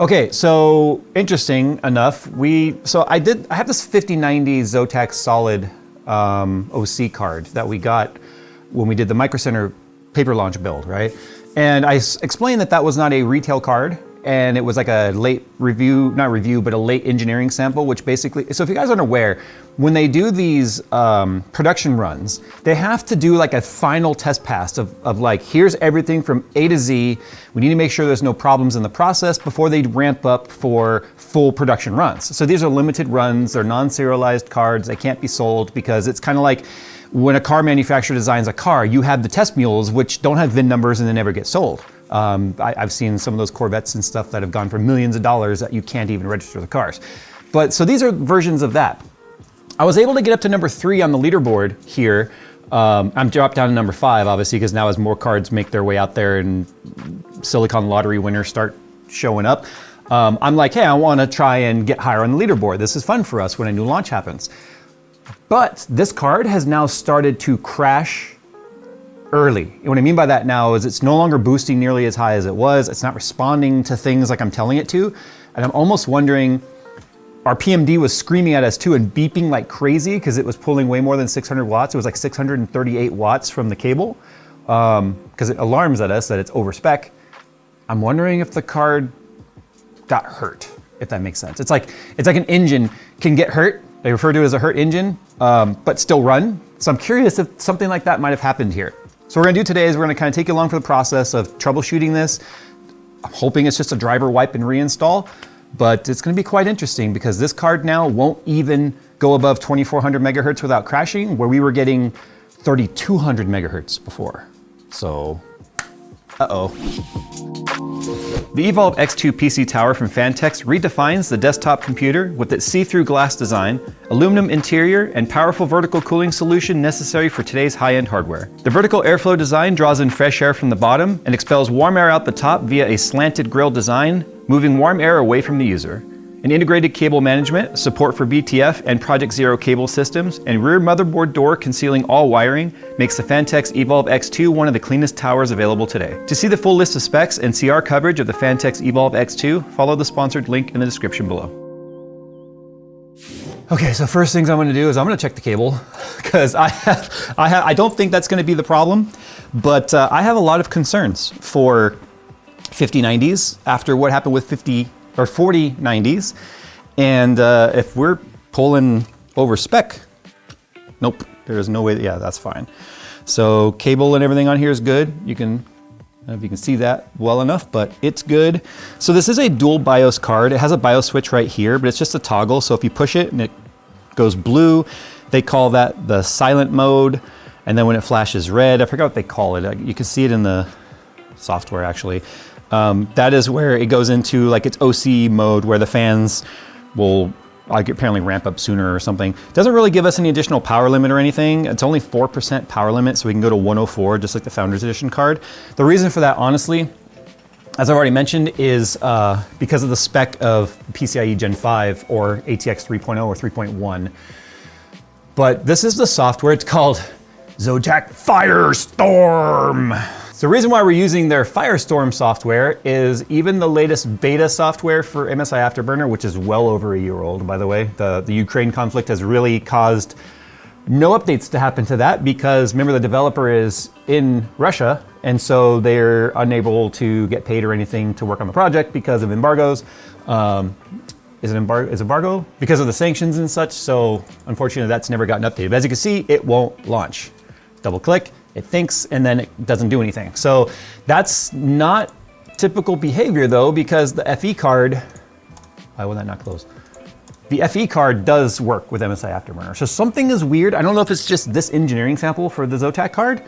Okay, so interesting enough, I have this 5090 Zotac solid OC card that we got when we did the Micro Center paper launch build, right? And I explained that that was not a retail card, and it was like a late review, not review, but a late engineering sample, which basically, so if you guys aren't aware, when they do these production runs, they have to do like a final test pass of like, here's everything from A to Z. We need to make sure there's no problems in the process before they ramp up for full production runs. So these are limited runs, they're non-serialized cards, they can't be sold because it's kind of like when a car manufacturer designs a car, you have the test mules which don't have VIN numbers and they never get sold. I've seen some of those Corvettes and stuff that have gone for millions of dollars that you can't even register the cars. But so these are versions of that. I was able to get up to number 3 on the leaderboard here. I'm dropped down to number 5, obviously, because now as more cards make their way out there and Silicon Lottery winners start showing up, I'm like, hey, I want to try and get higher on the leaderboard. This is fun for us when a new launch happens. But this card has now started to crash early. And what I mean by that now is it's no longer boosting nearly as high as it was. It's not responding to things like I'm telling it to. And I'm almost wondering, our PMD was screaming at us too and beeping like crazy because it was pulling way more than 600 watts. It was like 638 watts from the cable because it alarms at us that it's over spec. I'm wondering if the card got hurt, if that makes sense. It's like an engine can get hurt. They refer to it as a hurt engine, but still run. So I'm curious if something like that might have happened here. So what we're gonna do today is we're gonna kind of take you along for the process of troubleshooting this. I'm hoping it's just a driver wipe and reinstall, but it's gonna be quite interesting because this card now won't even go above 2400 megahertz without crashing, where we were getting 3200 megahertz before. So, uh-oh. The Evolve X2 PC Tower from Fantex redefines the desktop computer with its see-through glass design, aluminum interior, and powerful vertical cooling solution necessary for today's high-end hardware. The vertical airflow design draws in fresh air from the bottom and expels warm air out the top via a slanted grille design, moving warm air away from the user. An integrated cable management, support for BTF and Project Zero cable systems, and rear motherboard door concealing all wiring makes the Fantex Evolve X2 one of the cleanest towers available today. To see the full list of specs and see our coverage of the Fantex Evolve X2, follow the sponsored link in the description below. Okay, so first things I'm gonna do is I'm gonna check the cable because I don't think that's gonna be the problem, but I have a lot of concerns for 5090s after what happened with 4090s, and if we're pulling over spec, nope, there's no way, yeah, that's fine. So cable and everything on here is good. You can, I don't know if you can see that well enough, but it's good. So this is a dual BIOS card. It has a BIOS switch right here, but it's just a toggle. So if you push it and it goes blue, they call that the silent mode. And then when it flashes red, I forgot what they call it. You can see it in the software actually. That is where it goes into like its OC mode where the fans will like apparently ramp up sooner or something. Doesn't really give us any additional power limit or anything. It's only 4% power limit, so we can go to 104 just like the Founders Edition card. The reason for that, honestly, as I've already mentioned, is because of the spec of PCIe Gen 5 or ATX 3.0 or 3.1. But this is the software. It's called Zotac Firestorm. So the reason why we're using their Firestorm software is even the latest beta software for MSI Afterburner, which is well over a year old, by the way. The Ukraine conflict has really caused no updates to happen to that because remember the developer is in Russia and so they're unable to get paid or anything to work on the project because of embargoes. Is embargo? Because of the sanctions and such, so unfortunately that's never gotten updated. But as you can see, it won't launch. Double click, it thinks, and then it doesn't do anything. So that's not typical behavior though, because the FE card, why will that not close? The FE card does work with MSI Afterburner. So something is weird. I don't know if it's just this engineering sample for the Zotac card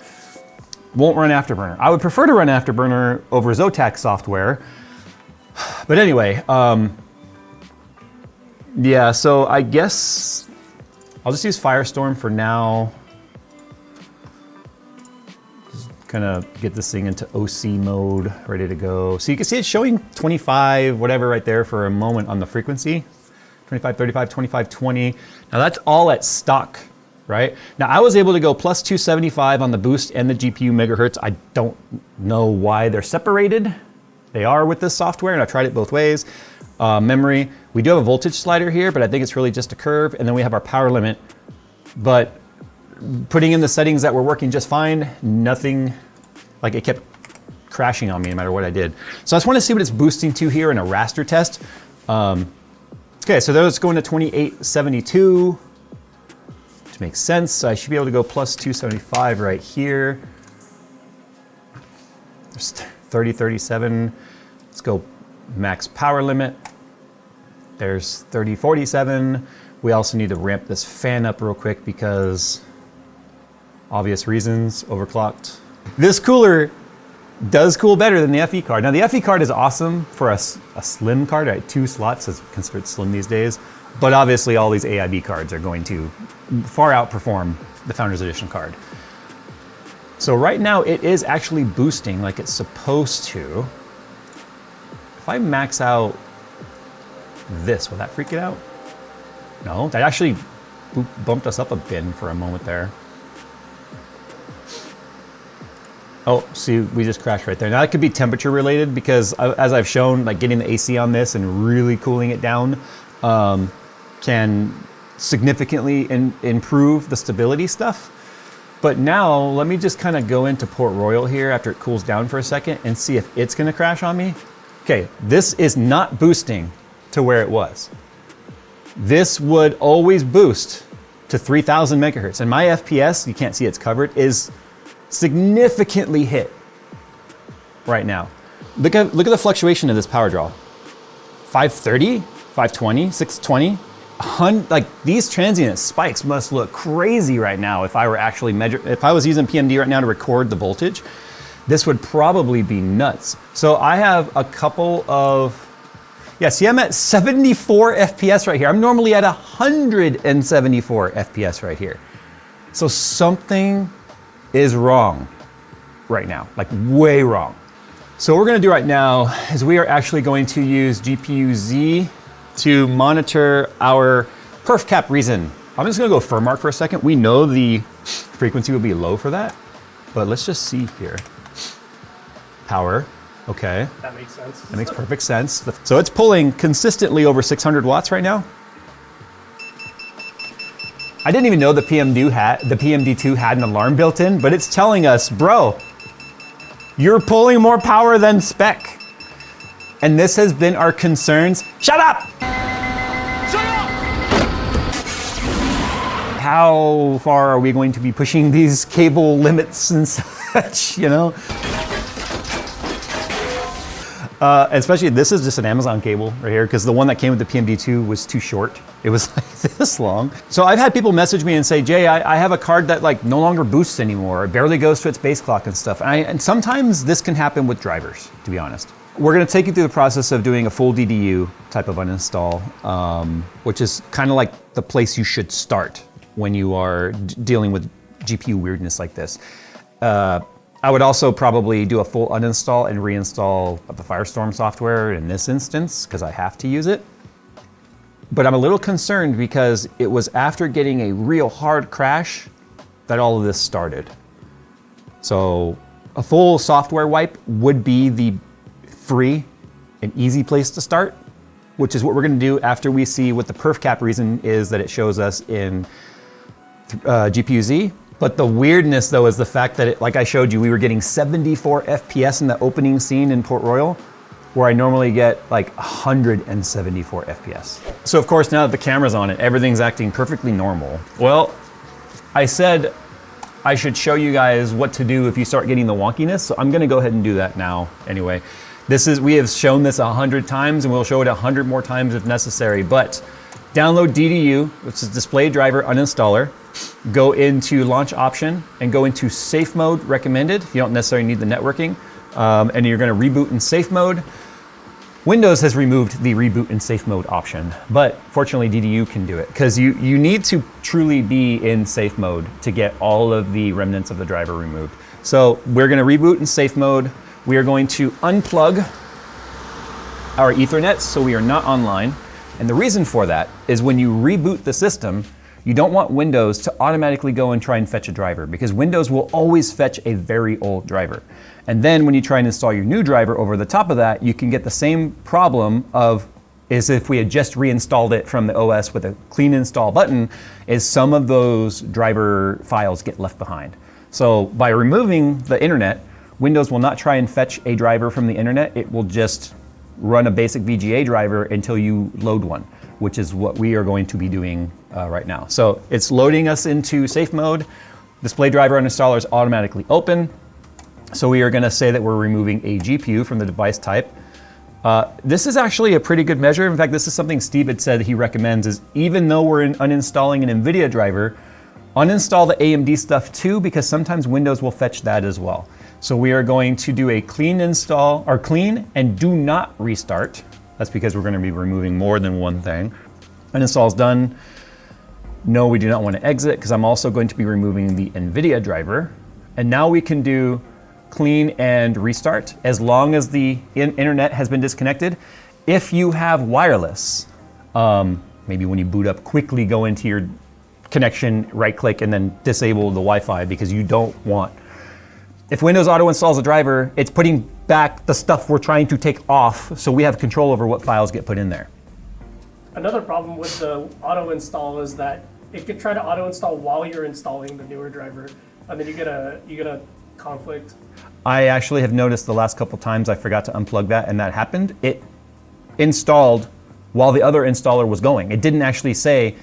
won't run Afterburner. I would prefer to run Afterburner over Zotac software. But anyway, yeah, so I guess I'll just use Firestorm for now. Kind of get this thing into OC mode, ready to go. So you can see it's showing 25, whatever right there for a moment on the frequency. 25, 35, 25, 20. Now that's all at stock, right? Now I was able to go plus 275 on the boost and the GPU megahertz. I don't know why they're separated. they are with this software, and I've tried it both ways. Memory, we do have a voltage slider here, but I think it's really just a curve, and then we have our power limit. But putting in the settings that were working just fine, nothing, like it kept crashing on me no matter what I did. So I just want to see what it's boosting to here in a raster test. Okay, so those going to 2872, which makes sense. So I should be able to go plus 275 right here. There's 3037. Let's go max power limit. There's 3047. We also need to ramp this fan up real quick because obvious reasons, overclocked. This cooler does cool better than the FE card. Now the FE card is awesome for a slim card, right? 2 slots is considered slim these days. But obviously all these AIB cards are going to far outperform the Founders Edition card. So right now it is actually boosting like it's supposed to. If I max out this, will that freak it out? No, that actually bumped us up a bin for a moment there. Oh, see, we just crashed right there. Now that could be temperature related because as I've shown, like getting the AC on this and really cooling it down can significantly improve the stability stuff. But now let me just kind of go into Port Royal here after it cools down for a second and see if it's gonna crash on me. Okay, this is not boosting to where it was. This would always boost to 3000 megahertz. And my FPS, you can't see it's covered, is significantly hit right now. Look at the fluctuation of this power draw. 530, 520, 620. Like these transient spikes must look crazy right now if I were actually if I was using PMD right now to record the voltage, this would probably be nuts. So I have a couple of, yeah, see I'm at 74 FPS right here. I'm normally at 174 FPS right here. So something is wrong right now, like way wrong. So what we're gonna do right now is we are actually going to use GPU-Z to monitor our perf cap reason. I'm just gonna go firm mark for a second. We know the frequency will be low for that, but let's just see here. Power, okay. That makes sense. That makes perfect sense. So it's pulling consistently over 600 watts right now. I didn't even know the PMD2 had an alarm built in, but it's telling us, bro, you're pulling more power than spec. And this has been our concerns. Shut up! Shut up! How far are we going to be pushing these cable limits and such, you know? Especially, this is just an Amazon cable right here because the one that came with the PMD2 was too short. It was like this long. So I've had people message me and say, Jay, I have a card that like no longer boosts anymore. It barely goes to its base clock and stuff. And sometimes this can happen with drivers, to be honest. We're gonna take you through the process of doing a full DDU type of uninstall, which is kind of like the place you should start when you are dealing with GPU weirdness like this. I would also probably do a full uninstall and reinstall the Firestorm software in this instance because I have to use it. But I'm a little concerned because it was after getting a real hard crash that all of this started. So a full software wipe would be the free and easy place to start, which is what we're gonna do after we see what the perf cap reason is that it shows us in GPU-Z. But the weirdness though is the fact that, like I showed you, we were getting 74 FPS in the opening scene in Port Royal, where I normally get like 174 FPS. So of course, now that the camera's on it, everything's acting perfectly normal. Well, I said I should show you guys what to do if you start getting the wonkiness, so I'm gonna go ahead and do that now anyway. We have shown this 100 times and we'll show it 100 more times if necessary, but download DDU, which is display driver uninstaller, go into launch option and go into safe mode recommended. You don't necessarily need the networking. And you're gonna reboot in safe mode. Windows has removed the reboot in safe mode option, but fortunately DDU can do it because you need to truly be in safe mode to get all of the remnants of the driver removed. So we're gonna reboot in safe mode. We are going to unplug our Ethernet so we are not online. And the reason for that is when you reboot the system, You don't want Windows to automatically go and try and fetch a driver, because Windows will always fetch a very old driver. And then when you try and install your new driver over the top of that, you can get the same problem of is if we had just reinstalled it from the OS with a clean install button, is some of those driver files get left behind. So by removing the internet, Windows will not try and fetch a driver from the internet. It will just run a basic VGA driver until you load one, which is what we are going to be doing right now. So it's loading us into safe mode. Display driver uninstaller is automatically open. So we are going to say that we're removing a GPU from the device type. This is actually a pretty good measure. In fact, this is something Steve had said he recommends, is even though we're uninstalling an NVIDIA driver, uninstall the AMD stuff too, because sometimes Windows will fetch that as well. So we are going to do a clean install, or clean and do not restart. That's because we're going to be removing more than one thing. Uninstall is done. No, we do not want to exit, because I'm also going to be removing the NVIDIA driver. And now we can do clean and restart as long as the internet has been disconnected. If you have wireless, maybe when you boot up, quickly go into your connection, right click, and then disable the Wi-Fi, because you don't want, if Windows auto installs a driver, it's putting back the stuff we're trying to take off, so we have control over what files get put in there. Another problem with the auto install is that it could try to auto install while you're installing the newer driver, and then you get a conflict. I actually have noticed the last couple times I forgot to unplug that, and that happened. It installed while the other installer was going. It didn't actually say,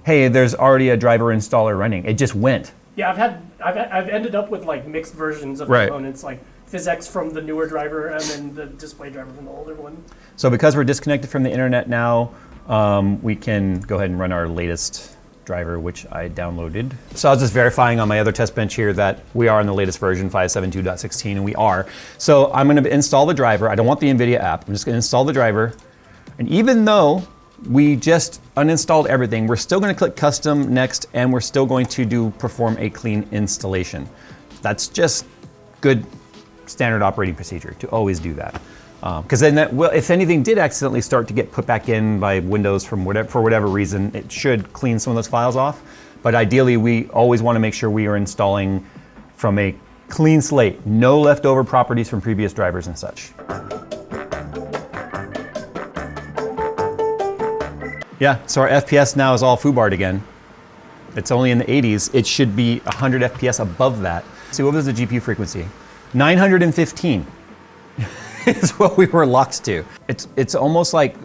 hey, there's already a driver installer running. It just went. Yeah, I've ended up with like mixed versions of components, like PhysX from the newer driver and then the display driver from the older one. So because we're disconnected from the internet now, we can go ahead and run our latest driver, which I downloaded. So I was just verifying on my other test bench here that we are in the latest version, 5.7.2.16, and we are. So I'm going to install the driver. I don't want the NVIDIA app. I'm just going to install the driver. And even though we just uninstalled everything, we're still going to click custom next, and we're still going to perform a clean installation. That's just good standard operating procedure to always do that. Because then that will, if anything did accidentally start to get put back in by Windows for whatever reason, it should clean some of those files off. But ideally, we always want to make sure we are installing from a clean slate, no leftover properties from previous drivers and such. Yeah, so our FPS now is all foobarred again. It's only in the 80s. It should be 100 FPS above that. See, what was the GPU frequency? 915 is what we were locked to. It's almost like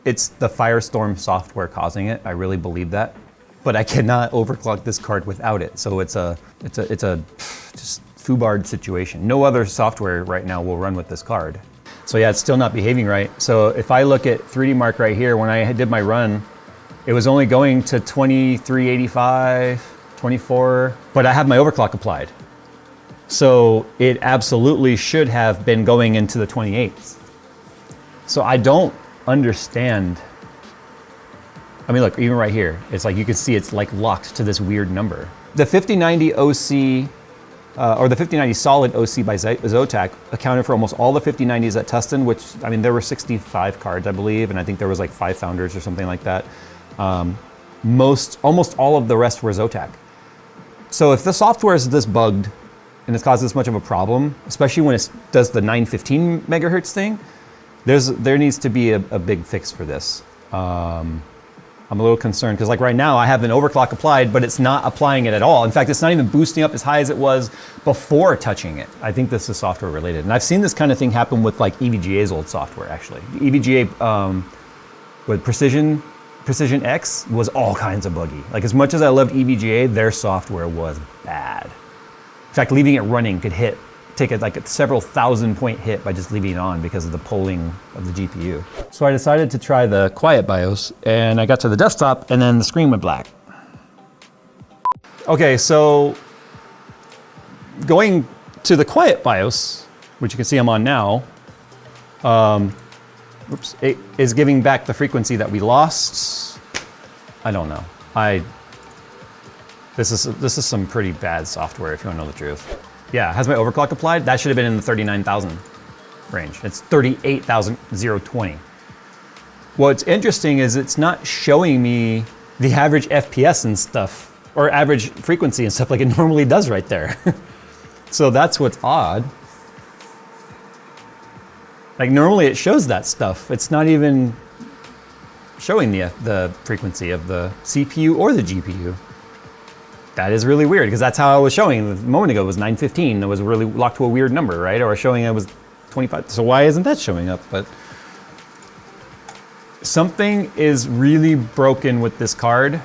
it's the Firestorm software causing it. I really believe that. But I cannot overclock this card without it. So it's a just foobarred situation. No other software right now will run with this card. So yeah, it's still not behaving right. So if I look at 3D Mark right here, when I did my run, it was only going to 2385, 24, but I have my overclock applied. So it absolutely should have been going into the 28s. So I don't understand. I mean, look, even right here, it's like you can see it's like locked to this weird number. The 5090 OC, or the 5090 solid OC by Zotac accounted for almost all the 5090s at Tustin, which, I mean, there were 65 cards, I believe, and I think there was like 5 founders or something like that. Almost all of the rest were Zotac. So if the software is this bugged and it's caused this much of a problem, especially when it does the 915 megahertz thing, there needs to be a big fix for this. I'm a little concerned because like right now I have an overclock applied, but it's not applying it at all. In fact, it's not even boosting up as high as it was before touching it. I think this is software related. And I've seen this kind of thing happen with like EVGA's old software actually. EVGA with Precision X was all kinds of buggy. Like as much as I loved EVGA, their software was bad. In fact, leaving it running could take a several thousand point hit by just leaving it on because of the polling of the GPU. So I decided to try the quiet BIOS, and I got to the desktop and then the screen went black. Okay, so going to the quiet BIOS, which you can see I'm on now, it is giving back the frequency that we lost. I don't know. This is some pretty bad software if you want to know the truth. Yeah, has my overclock applied? That should have been in the 39,000 range. It's 38,020. What's interesting is it's not showing me the average FPS and stuff, or average frequency and stuff like it normally does right there. So that's what's odd. Like normally it shows that stuff. It's not even showing the frequency of the CPU or the GPU. That is really weird because that's how I was showing a moment ago. It was 915. It was really locked to a weird number, right? Or showing it was 25. So why isn't that showing up? But something is really broken with this card,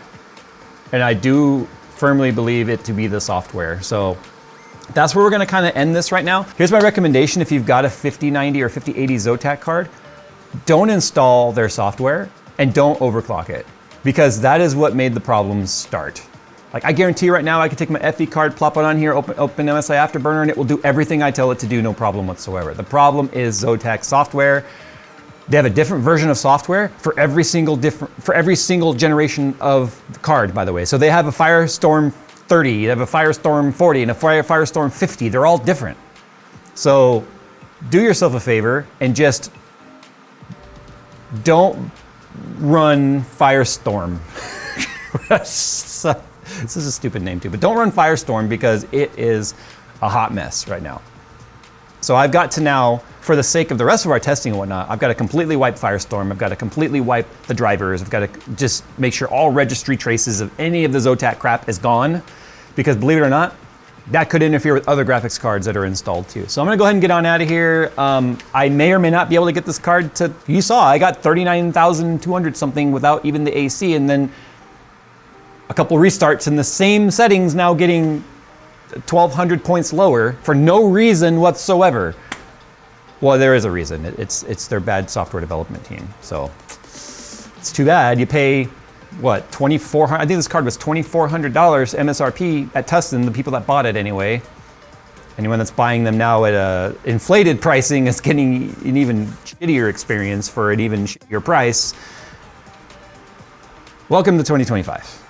and I do firmly believe it to be the software. So that's where we're gonna kind of end this right now. Here's my recommendation: if you've got a 5090 or 5080 Zotac card, don't install their software and don't overclock it, because that is what made the problems start. Like I guarantee you right now, I could take my FE card, plop it on here, open MSI Afterburner, and it will do everything I tell it to do, no problem whatsoever. The problem is Zotac software. They have a different version of software for every single generation of the card, by the way. So they have a Firestorm 30, they have a Firestorm 40, and a Firestorm 50. They're all different. So do yourself a favor and just don't run Firestorm. This is a stupid name too, but don't run Firestorm because it is a hot mess right now. So I've got to now, for the sake of the rest of our testing and whatnot, I've got to completely wipe Firestorm. I've got to completely wipe the drivers. I've got to just make sure all registry traces of any of the Zotac crap is gone, because believe it or not, that could interfere with other graphics cards that are installed too. So I'm gonna go ahead and get on out of here. I may or may not be able to get this card to, you saw, I got 39,200 something without even the AC, and then a couple restarts in the same settings, now getting 1,200 points lower for no reason whatsoever. Well, there is a reason. It's their bad software development team. So it's too bad. You pay, what, $2,400? I think this card was $2,400 MSRP at Tustin, the people that bought it anyway. Anyone that's buying them now at a inflated pricing is getting an even shittier experience for an even shittier price. Welcome to 2025.